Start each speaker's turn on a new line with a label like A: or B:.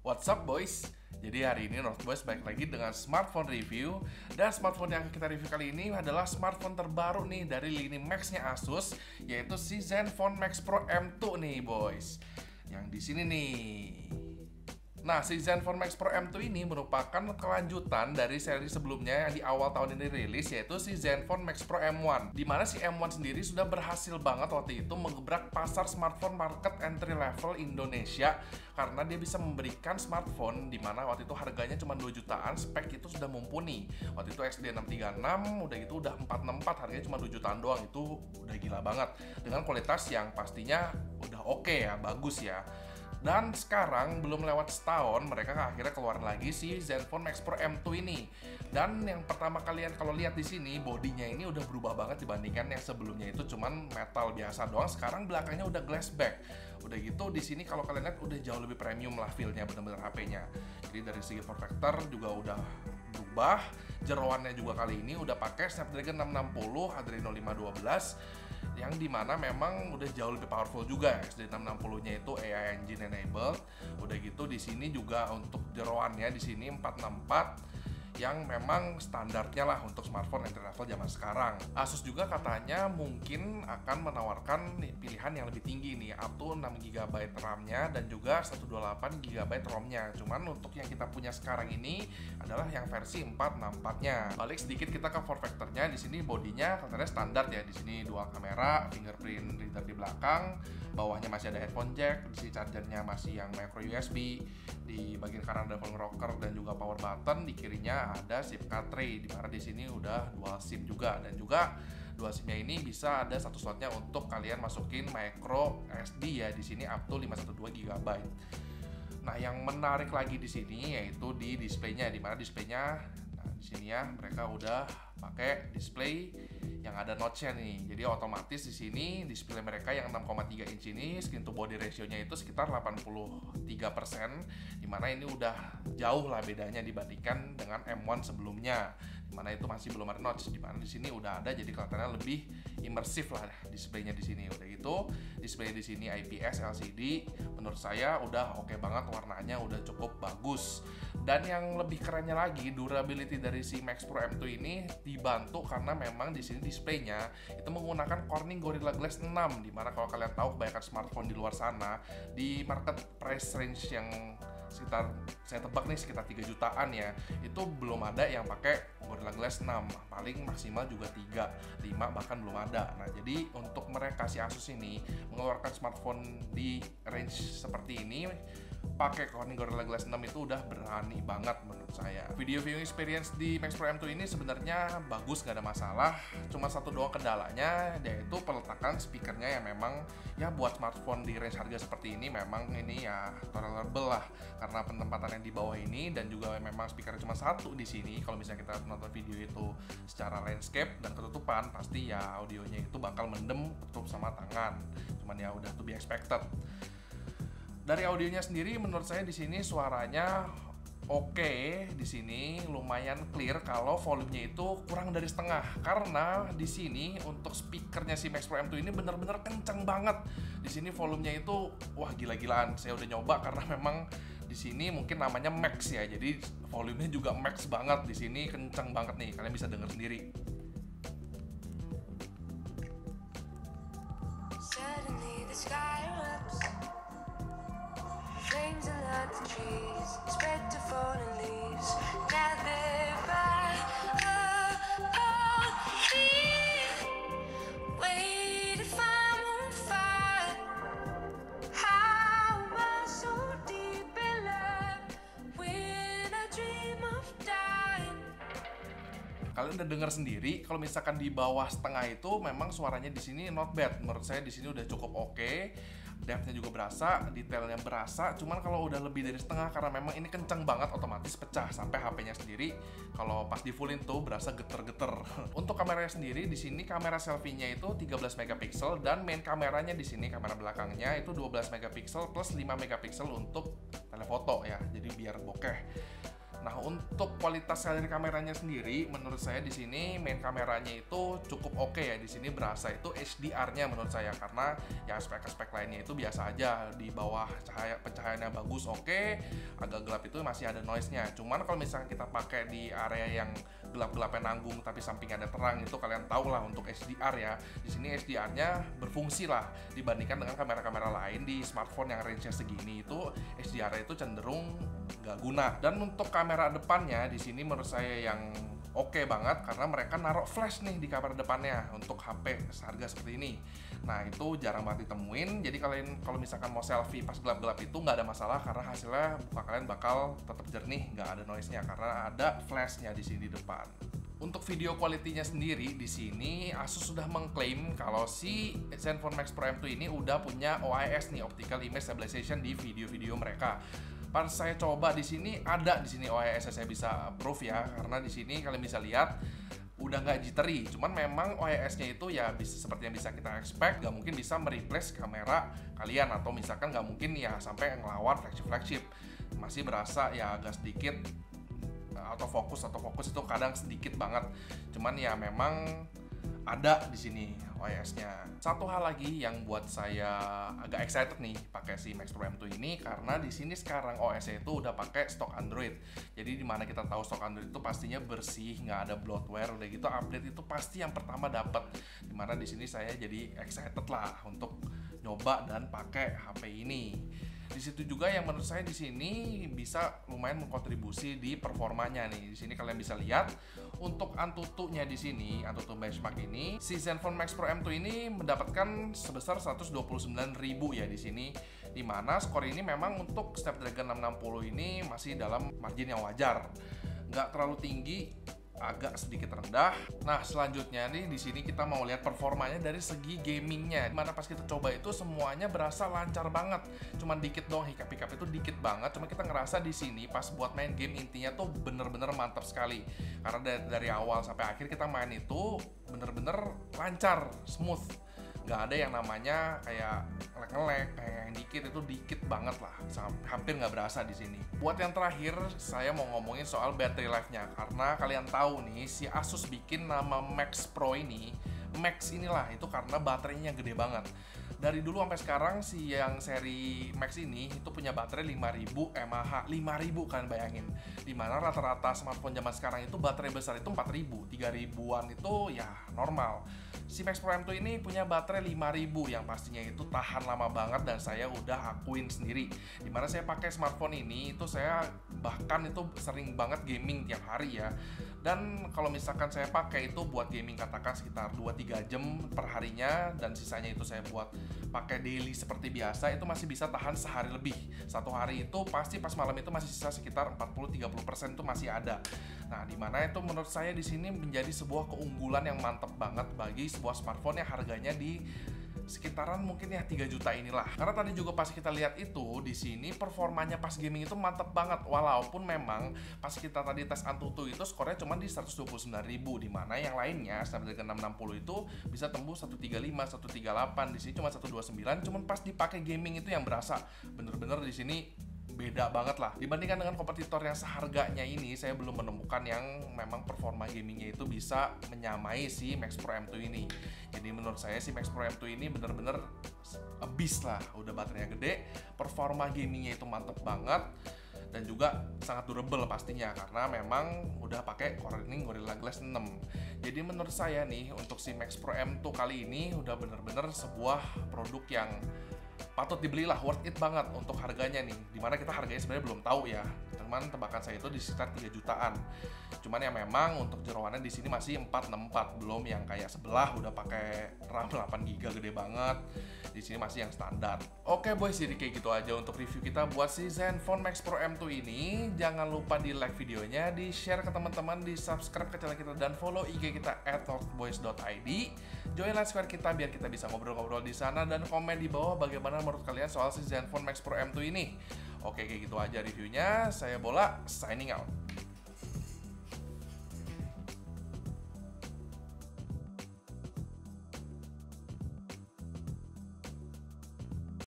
A: What's up boys? Jadi hari ini North Boys balik lagi dengan smartphone review. Dan smartphone yang kita review kali ini adalah smartphone terbaru nih dari lini Max-nya Asus, yaitu si Zenfone Max Pro M2 nih boys. Yang di sini nih. Nah, si Zenfone Max Pro M2 ini merupakan kelanjutan dari seri sebelumnya yang di awal tahun ini rilis, yaitu si Zenfone Max Pro M1. Dimana si M1 sendiri sudah berhasil banget waktu itu mengebrak pasar smartphone market entry level Indonesia, karena dia bisa memberikan smartphone dimana waktu itu harganya cuma 2 jutaan, spek itu sudah mumpuni. Waktu itu XD636, udah gitu udah 464, harganya cuma 2 jutaan doang, itu udah gila banget. Dengan kualitas yang pastinya udah oke ya, bagus ya. Dan sekarang belum lewat setahun mereka akhirnya keluar lagi si Zenfone Max Pro M2 ini. Dan yang pertama kalian kalau lihat di sini bodinya ini udah berubah banget dibandingkan yang sebelumnya itu cuman metal biasa doang. Sekarang belakangnya udah glass back. Udah gitu di sini kalau kalian lihat udah jauh lebih premium lah feel-nya bener-bener HP-nya. Jadi dari segi form factor juga udah berubah. Jeroannya juga kali ini udah pakai Snapdragon 660 Adreno 512 yang dimana memang udah jauh lebih powerful juga. XD660-nya itu AI engine enabled. Udah gitu di sini juga untuk jeroannya di sini 464 yang memang standarnya lah untuk smartphone entry level zaman sekarang. Asus juga katanya mungkin akan menawarkan pilihan yang lebih tinggi nih, up to 6GB RAM-nya dan juga 128GB ROM-nya. Cuman untuk yang kita punya sekarang ini adalah yang versi 464-nya. Balik sedikit kita ke form factor-nya. Di sini bodinya katanya standar ya. Di sini dual kamera, fingerprint reader di belakang, bawahnya masih ada headphone jack, di sini chargernya masih yang micro USB, di bagian kanan ada phone rocker dan juga power button, di kirinya ada SIM card tray, di mana di sini udah dual SIM juga, dan juga dual SIM-nya ini bisa ada satu slotnya untuk kalian masukin micro SD ya, di sini up to 512GB. Nah, yang menarik lagi di sini yaitu di displaynya, di mana displaynya, nah di sini ya mereka udah pakai display yang ada notch-nya nih. Jadi otomatis di sini display mereka yang 6,3 inch ini screen to body ratio-nya itu sekitar 83%, dimana ini udah jauh lah bedanya dibandingkan dengan M1 sebelumnya, dimana itu masih belum ada notch, dimana di sini udah ada, jadi kelihatannya lebih imersif lah displaynya di sini. Udah gitu display di sini IPS LCD, menurut saya udah oke banget, warnanya udah cukup bagus. Dan yang lebih kerennya lagi, durability dari si Max Pro M2 ini dibantu karena memang di sini displaynya itu menggunakan Corning Gorilla Glass 6, dimana kalau kalian tahu kebanyakan smartphone di luar sana di market price range yang sekitar, saya tebak nih sekitar 3 jutaan ya, itu belum ada yang pakai Gorilla Glass 6, paling maksimal juga 3, 5 bahkan belum ada. Nah, jadi untuk mereka si Asus ini mengeluarkan smartphone di range seperti ini pakai Corning Gorilla Glass 6 itu udah berani banget menurut saya. Video viewing experience di Max Pro M2 ini sebenarnya bagus, gak ada masalah. Cuma satu doang kendalanya, yaitu peletakan speakernya yang memang ya buat smartphone di range harga seperti ini memang ini ya tolerable lah, karena penempatan yang di bawah ini dan juga memang speakernya cuma satu di sini. Kalau misalnya kita nonton video itu secara landscape dan ketutupan, pasti ya audionya itu bakal mendem ketutup sama tangan. Cuman ya udah to be expected. Dari audionya sendiri menurut saya di sini suaranya oke, di sini lumayan clear kalau volumenya itu kurang dari setengah, karena di sini untuk speakernya si Max Pro M2 ini bener-bener kenceng banget. Di sini volumenya itu wah gila-gilaan. Saya udah nyoba karena memang di sini mungkin namanya Max ya, jadi volumenya juga max banget. Di sini kenceng banget nih, kalian bisa denger sendiri.
B: Suddenly the sky erupts. Flames alert the trees, spread to fallen leaves. Gathered by a tree. Wait if I'm on fire. How am I so deep in love when I dream of dying?
A: Kalian udah dengar sendiri kalau misalkan di bawah setengah itu memang suaranya di sini not bad. Menurut saya di sini udah cukup oke. Depth-nya juga berasa, detailnya berasa. Cuman kalau udah lebih dari setengah, karena memang ini kenceng banget, otomatis pecah sampai HP-nya sendiri kalau pas di fullin tuh berasa geter-geter. Untuk kameranya sendiri di sini kamera selfie-nya itu 13 megapiksel dan main kameranya di sini kamera belakangnya itu 12 megapiksel plus 5 megapiksel untuk telefoto ya. Jadi biar bokeh. Nah, untuk kualitas dari kameranya sendiri, menurut saya di sini main kameranya itu cukup oke ya. Di sini berasa itu HDR-nya menurut saya, karena ya aspek-aspek lainnya itu biasa aja. Di bawah cahaya pencahayaannya bagus, oke. Agak gelap itu masih ada noise-nya. Cuman kalau misalnya kita pakai di area yang gelap-gelapnya nanggung tapi sampingnya ada terang, itu kalian tahu lah untuk HDR ya. Di sini HDR-nya berfungsi lah dibandingkan dengan kamera-kamera lain di smartphone yang range-nya segini, itu HDR-nya itu cenderung nggak guna. Dan untuk kamera depannya di sini menurut saya yang oke banget, karena mereka naruh flash nih di kamera depannya untuk HP seharga seperti ini. Nah, itu jarang banget ditemuin. Jadi kalian kalau misalkan mau selfie pas gelap-gelap itu nggak ada masalah, karena hasilnya muka kalian bakal tetap jernih, nggak ada noise-nya karena ada flashnya di sini depan. Untuk video quality-nya sendiri di sini Asus sudah mengklaim kalau si Zenfone Max Pro M2 ini udah punya OIS nih, Optical Image Stabilization, di video-video mereka. Pas saya coba di sini ada di sini OIS, saya bisa proof ya, karena di sini kalian bisa lihat udah nggak jittery. Cuman memang OIS-nya itu ya bisa seperti yang bisa kita expect, nggak mungkin bisa mereplace kamera kalian, atau misalkan nggak mungkin ya sampai ngelawan flagship. Masih berasa ya agak sedikit autofocus itu kadang sedikit banget. Cuman ya memang ada di sini OIS-nya. Satu hal lagi yang buat saya agak excited nih pakai si Max Pro M2 ini, karena di sini sekarang OS-nya itu udah pakai stok Android. Jadi dimana kita tahu stok Android itu pastinya bersih, nggak ada bloatware, udah gitu update itu pasti yang pertama dapat. Dimana di sini saya jadi excited lah untuk nyoba dan pakai HP ini. Di situ juga yang menurut saya di sini bisa lumayan mengkontribusi di performanya nih. Di sini kalian bisa lihat untuk Antutu-nya di sini, Antutu benchmark ini, si Zenfone Max Pro M2 ini mendapatkan sebesar 129.000 ya di sini. Dimana skor ini memang untuk Snapdragon 660 ini masih dalam margin yang wajar, nggak terlalu tinggi, agak sedikit rendah. Nah, selanjutnya nih di sini kita mau lihat performanya dari segi gamingnya. Dimana pas kita coba itu semuanya berasa lancar banget. Cuman dikit dong, hiccup-hiccup itu dikit banget. Cuma kita ngerasa di sini pas buat main game intinya tuh bener-bener mantap sekali. Karena dari awal sampai akhir kita main itu bener-bener lancar, smooth. Nggak ada yang namanya kayak ngelek-ngelek, kayak yang dikit banget lah, hampir nggak berasa di sini. Buat yang terakhir, saya mau ngomongin soal battery life-nya, karena kalian tahu nih si Asus bikin nama Max Pro ini, Max inilah itu karena baterainya gede banget. Dari dulu sampai sekarang si yang seri Max ini itu punya baterai 5000 mAh. 5000 kan bayangin. Dimana rata-rata smartphone zaman sekarang itu baterai besar itu 4000, 3000-an itu ya normal. Si Max Pro M2 ini punya baterai 5000 yang pastinya itu tahan lama banget, dan saya udah akuin sendiri. Dimana saya pakai smartphone ini itu saya bahkan itu sering banget gaming tiap hari ya. Dan kalau misalkan saya pakai itu buat gaming katakan sekitar 2-3 jam per harinya, dan sisanya itu saya buat pakai daily seperti biasa, itu masih bisa tahan sehari lebih. Satu hari itu pasti pas malam itu masih sisa sekitar 40-30% itu masih ada. Nah, dimana itu menurut saya di sini menjadi sebuah keunggulan yang mantap banget bagi sebuah smartphone yang harganya di sekitaran mungkin ya 3 juta inilah. Karena tadi juga pas kita lihat itu di sini performanya pas gaming itu mantep banget, walaupun memang pas kita tadi tes Antutu itu skornya cuma di 129.000, dimana yang lainnya Snapdragon 660 itu bisa tembus 135, 138, di sini cuma 129. Cuman pas dipakai gaming itu yang berasa bener-bener di sini beda banget lah. Dibandingkan dengan kompetitor yang seharganya ini, saya belum menemukan yang memang performa gamingnya itu bisa menyamai si Max Pro M2 ini. Jadi menurut saya si Max Pro M2 ini bener-bener a beast lah. Udah baterainya gede, performa gamingnya itu mantep banget, dan juga sangat durable pastinya karena memang udah pakai Corning Gorilla Glass 6. Jadi menurut saya nih untuk si Max Pro M2 kali ini udah bener-bener sebuah produk yang patut dibelilah, worth it banget untuk harganya nih. Dimana kita harganya sebenarnya belum tahu ya, cuman tebakan saya itu di sekitar 3 jutaan. Cuman ya memang untuk jeroannya di sini masih 464, belum yang kayak sebelah udah pakai RAM 8GB gede banget. Di sini masih yang standar. Oke boys, jadi kayak gitu aja untuk review kita buat si Zenfone Max Pro M2 ini. Jangan lupa di like videonya, di share ke teman-teman, di subscribe ke channel kita, dan follow IG kita @northboys.id. Join Line Square kita biar kita bisa ngobrol-ngobrol di sana, dan komen di bawah bagaimana menurut kalian soal si Zenfone Max Pro M2 ini. Oke, kayak gitu aja reviewnya. Saya Bola, signing out.